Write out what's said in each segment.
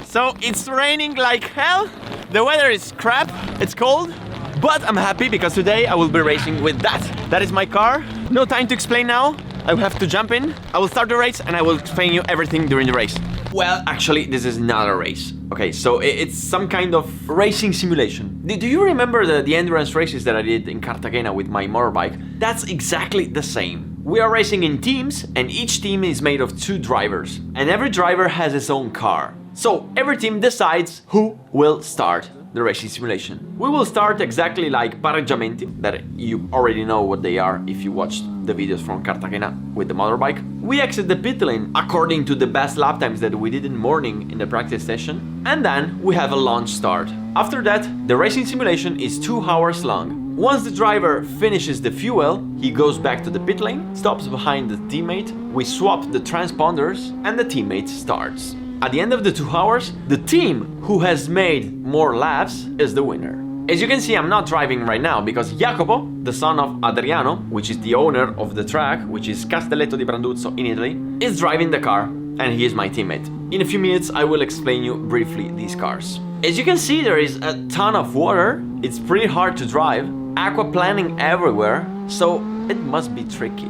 So it's raining like hell, the weather is crap, it's cold, but I'm happy because today I will be racing with that. That is my car. No time to explain now. I will have to jump in. I will start the race and I will explain you everything during the race. Well, actually, this is not a race. Okay, so it's some kind of racing simulation. Do you remember the endurance races that I did in Cartagena with my motorbike? That's exactly the same. We are racing in teams and each team is made of 2 drivers. And every driver has his own car. So every team decides who will start the racing simulation. We will start exactly like pareggiamenti, that you already know what they are if you watched the videos from Cartagena with the motorbike. We exit the pit lane according to the best lap times that we did in the morning in the practice session, and then we have a launch start. After that, the racing simulation is 2 hours long. Once the driver finishes the fuel, he goes back to the pit lane, stops behind the teammate, we swap the transponders, and the teammate starts. At the end of the 2 hours, the team who has made more laps is the winner. As you can see, I'm not driving right now because Jacopo, the son of Adriano, which is the owner of the track, which is Castelletto di Branduzzo in Italy, is driving the car and he is my teammate. In a few minutes, I will explain you briefly these cars. As you can see, there is a ton of water. It's pretty hard to drive. Aquaplaning everywhere, so it must be tricky.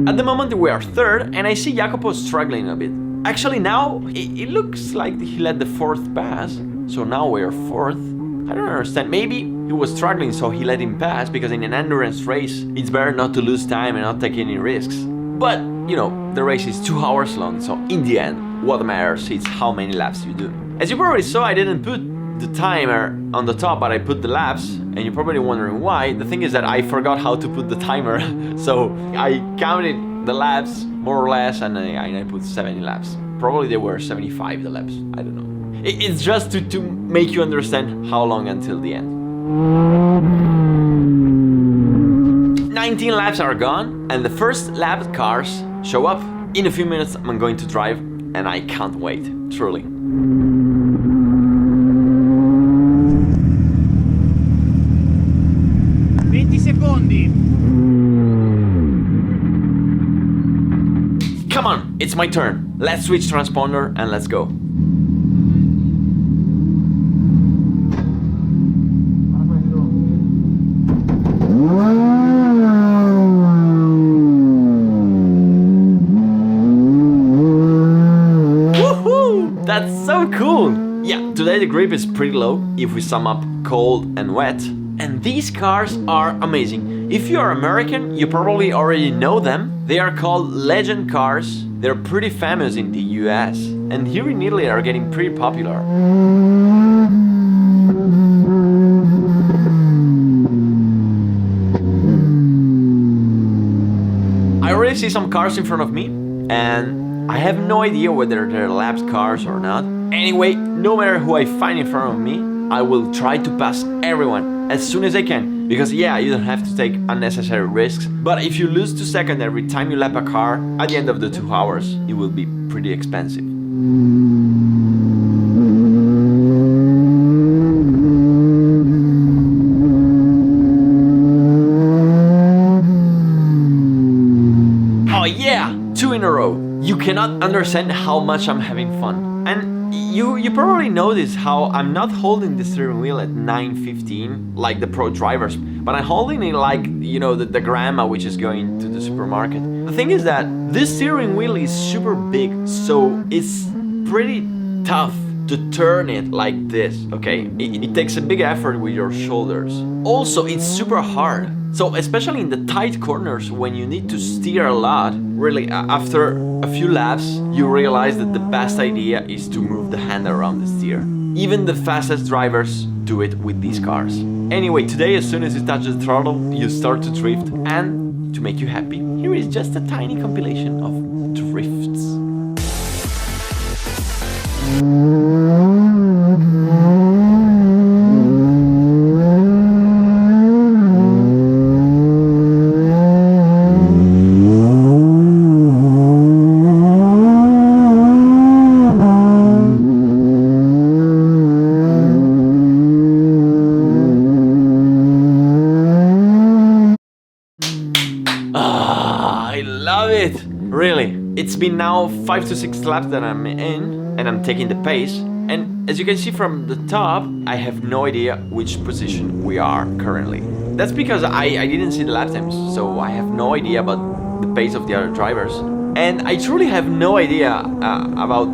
At the moment we are third and I see Jacopo struggling a bit. Actually now it looks like he led the 4th pass, so now we are 4th. I don't understand, maybe he was struggling so he let him pass because in an endurance race it's better not to lose time and not take any risks. But, you know, the race is 2 hours long, so in the end what matters is how many laps you do. As you probably saw, I didn't put the timer on the top, but I put the laps, and you're probably wondering why. The thing is that I forgot how to put the timer, so I counted the laps more or less and I put 70 laps. Probably they were 75 the laps, I don't know. It's just to make you understand how long until the end. 19 laps are gone and the first lap cars show up. In a few minutes I'm going to drive and I can't wait, truly. 20 secondi. Come on, it's my turn. Let's switch transponder and let's go. Woohoo! That's so cool! Yeah, today the grip is pretty low if we sum up cold and wet. And these cars are amazing. If you are American, you probably already know them. They are called legend cars. They're pretty famous in the US. And here in Italy are getting pretty popular. I already see some cars in front of me. And I have no idea whether they're lapped cars or not. Anyway, no matter who I find in front of me, I will try to pass everyone as soon as I can. Because yeah, you don't have to take unnecessary risks. But if you lose 2 seconds every time you lap a car, at the end of the 2 hours, it will be pretty expensive. Oh yeah, 2 in a row. You cannot understand how much I'm having fun. And you probably notice how I'm not holding the steering wheel at 9:15 like the pro drivers, but I'm holding it like, you know, the grandma which is going to the supermarket. The thing is that this steering wheel is super big, so it's pretty tough to turn it like this, okay? It takes a big effort with your shoulders. Also, it's super hard. So especially in the tight corners when you need to steer a lot, really after a few laps, you realize that the best idea is to move the hand around the steer. Even the fastest drivers do it with these cars. Anyway, today as soon as you touch the throttle, you start to drift, and to make you happy, here is just a tiny compilation of drifts. I love it. Really. It's been now 5 to 6 laps that I'm in, and I'm taking the pace. And as you can see from the top, I have no idea which position we are currently. That's because I didn't see the lap times, so I have no idea about the pace of the other drivers. And I truly have no idea about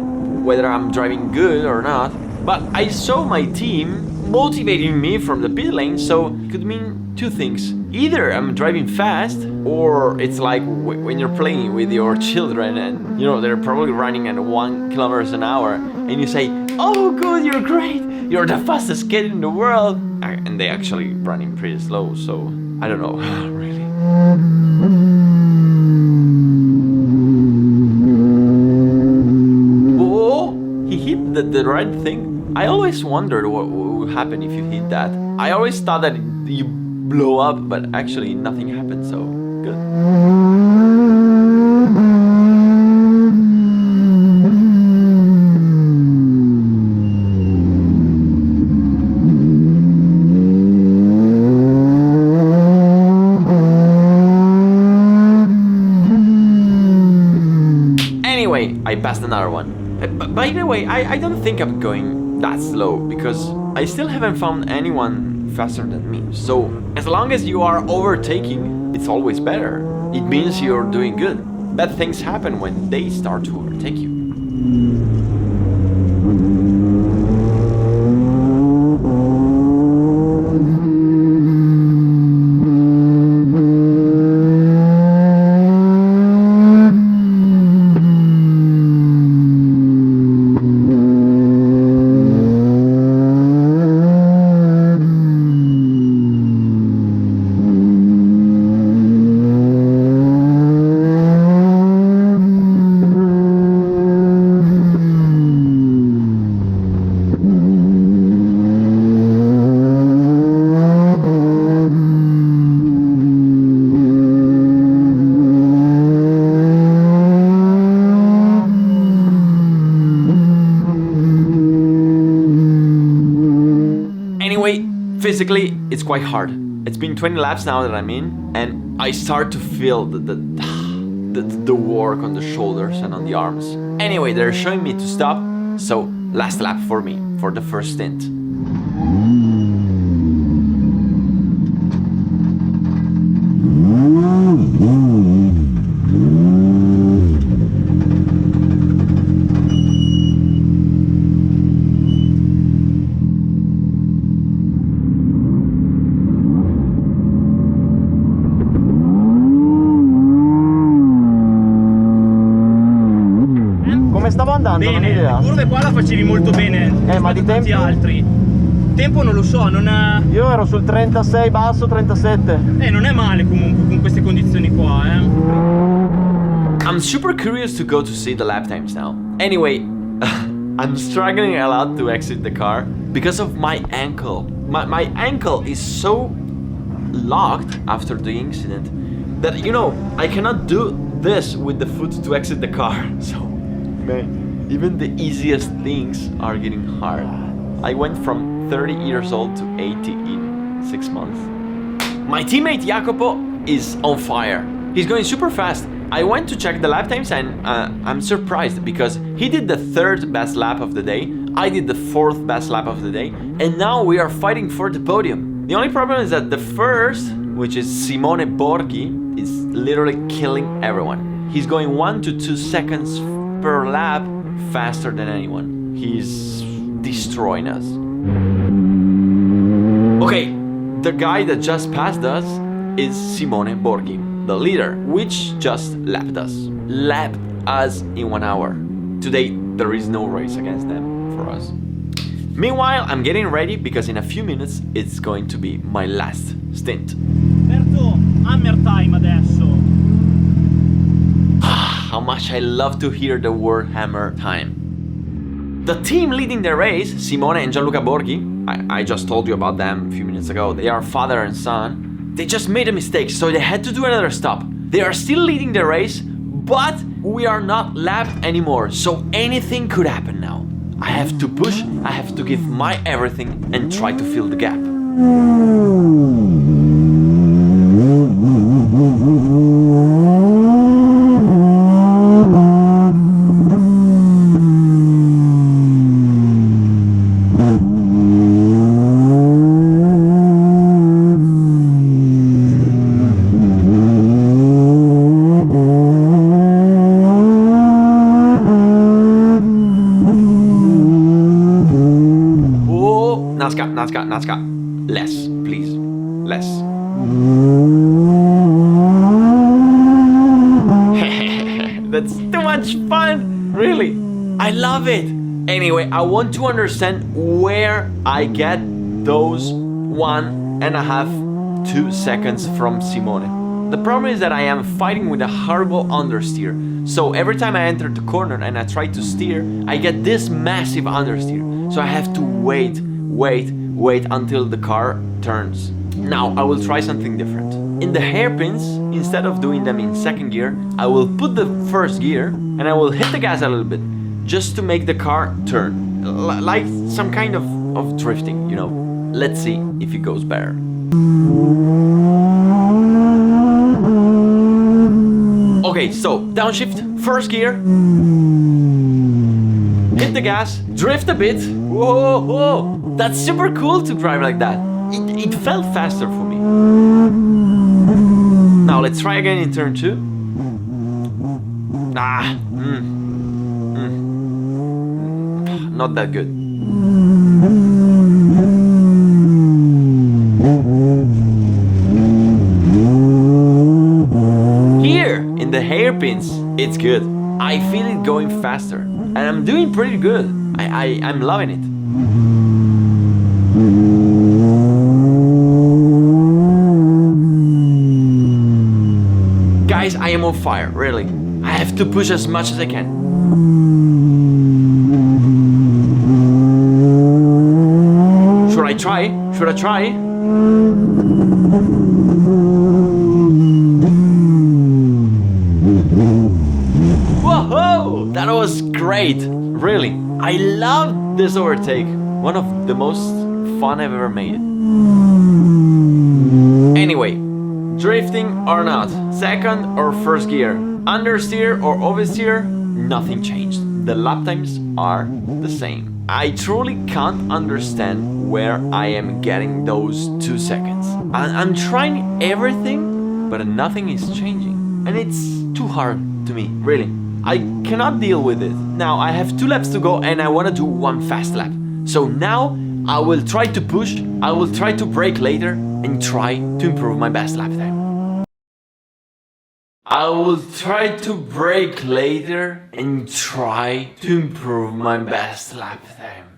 whether I'm driving good or not. But I saw my team motivating me from the pit lane, so it could mean two things. Either I'm driving fast, or it's like when you're playing with your children and you know they're probably running at 1 kilometers an hour, and you say, "Oh, good, you're great, you're the fastest kid in the world," and they actually running pretty slow. So I don't know, really. Oh, he hit the right thing. I always wondered what would happen if you hit that. I always thought that you blow up, but actually nothing happened, so good. Anyway, I passed another one. By the way, I don't think I'm going that slow because I still haven't found anyone faster than me. So as long as you are overtaking, it's always better. It means you're doing good. Bad things happen when they start to overtake you. Physically, it's quite hard. It's been 20 laps now that I'm in, and I start to feel the work on the shoulders and on the arms. Anyway, they're showing me to stop, so last lap for me, for the first stint. Come stavo andando? Non ho Bene, idea. le curve qua la facevi molto bene. Ma di tanti tempo? altri. Tempo non lo so, non ha... Io ero sul 36 basso, 37. Non è male comunque con queste condizioni qua, I'm super curious to go to see the lap times now. Anyway, I'm struggling a lot to exit the car because of my ankle. My ankle is so locked after the incident that, you know, I cannot do this with the foot to exit the car. So, man, even the easiest things are getting hard. I went from 30 years old to 80 in 6 months. My teammate Jacopo is on fire. He's going super fast. I went to check the lap times and I'm surprised because he did the 3rd best lap of the day, I did the 4th best lap of the day, and now we are fighting for the podium. The only problem is that the first, which is Simone Borghi, is literally killing everyone. He's going 1 to 2 seconds per lap faster than anyone. He's destroying us. Okay, the guy that just passed us is Simone Borghi, the leader, which just lapped us. Lapped us in 1 hour. Today, there is no race against them for us. Meanwhile, I'm getting ready because in a few minutes, it's going to be my last stint. Alberto, hammer time adesso. How much I love to hear the word hammer time. The team leading the race, Simone and Gianluca Borghi, I just told you about them a few minutes ago. They are father and son. They just made a mistake, so they had to do another stop. They are still leading the race, but we are not lapped anymore, so anything could happen now. I have to push, I have to give my everything and try to fill the gap. Naska, Naska, Naska. Less, please. Less. That's too much fun. Really. I love it. Anyway, I want to understand where I get those 1.5, 2 seconds from Simone. The problem is that I am fighting with a horrible understeer. So every time I enter the corner and I try to steer, I get this massive understeer. So I have to wait until the car turns. Now I will try something different. In the hairpins, instead of doing them in second gear, I will put the first gear and I will hit the gas a little bit just to make the car turn. Like some kind of drifting, you know. Let's see if it goes better. Okay, so downshift, first gear, hit the gas, drift a bit. Whoa, whoa, that's super cool to drive like that. It felt faster for me. Now let's try again in turn 2. Not that good. Here, in the hairpins, it's good. I feel it going faster. And I'm doing pretty good. I'm loving it. Guys, I am on fire, really. I have to push as much as I can. Should I try? Should I try? Whoa! That was great, really. I love this overtake. One of the most fun I've ever made. Anyway, drifting or not, second or first gear, understeer or oversteer, nothing changed. The lap times are the same. I truly can't understand where I am getting those 2 seconds. I'm trying everything, but nothing is changing. And it's too hard to me, really. I cannot deal with it. Now I have 2 laps to go and I want to do 1 fast lap. So now I will try to push, I will try to brake later and try to improve my best lap time. I will try to brake later and try to improve my best lap time.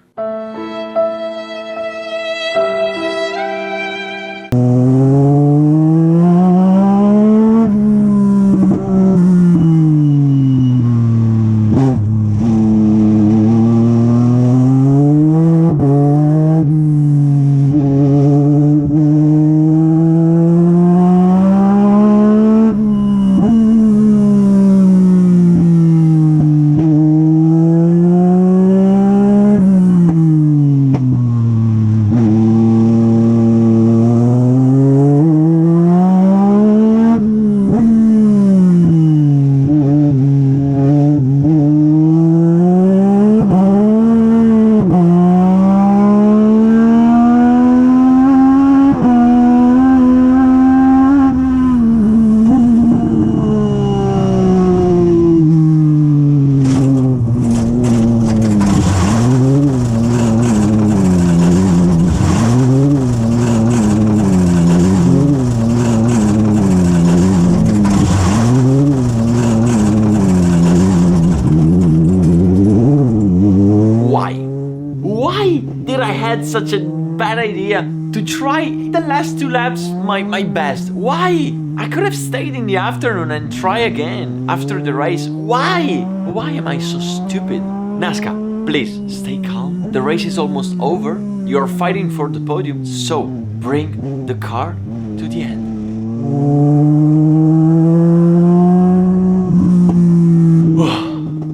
Such a bad idea to try the last 2 laps my best. Why? I could have stayed in the afternoon and try again after the race. Why? Why am I so stupid? Naska, please stay calm. The race is almost over. You're fighting for the podium, so bring the car to the end.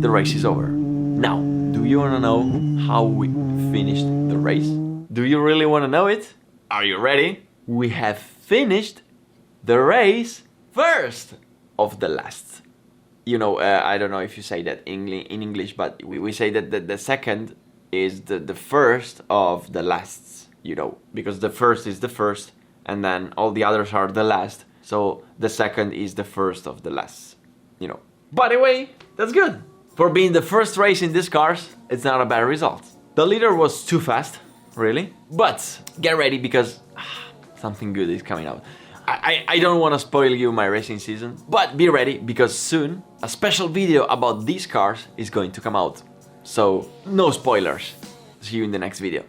The race is over. Now, do you want to know how we finished the race? Do you really want to know it? Are you ready? We have finished the race first of the last. You know, I don't know if you say that in English, but we say that the second is the first of the lasts, you know, because the first is the first and then all the others are the last. So the second is the first of the last, you know. By the way, that's good. For being the first race in these cars, it's not a bad result. The leader was too fast. really. But get ready because something good is coming out. I don't want to spoil you my racing season, but be ready because soon a special video about these cars is going to come out. So no spoilers. See you in the next video.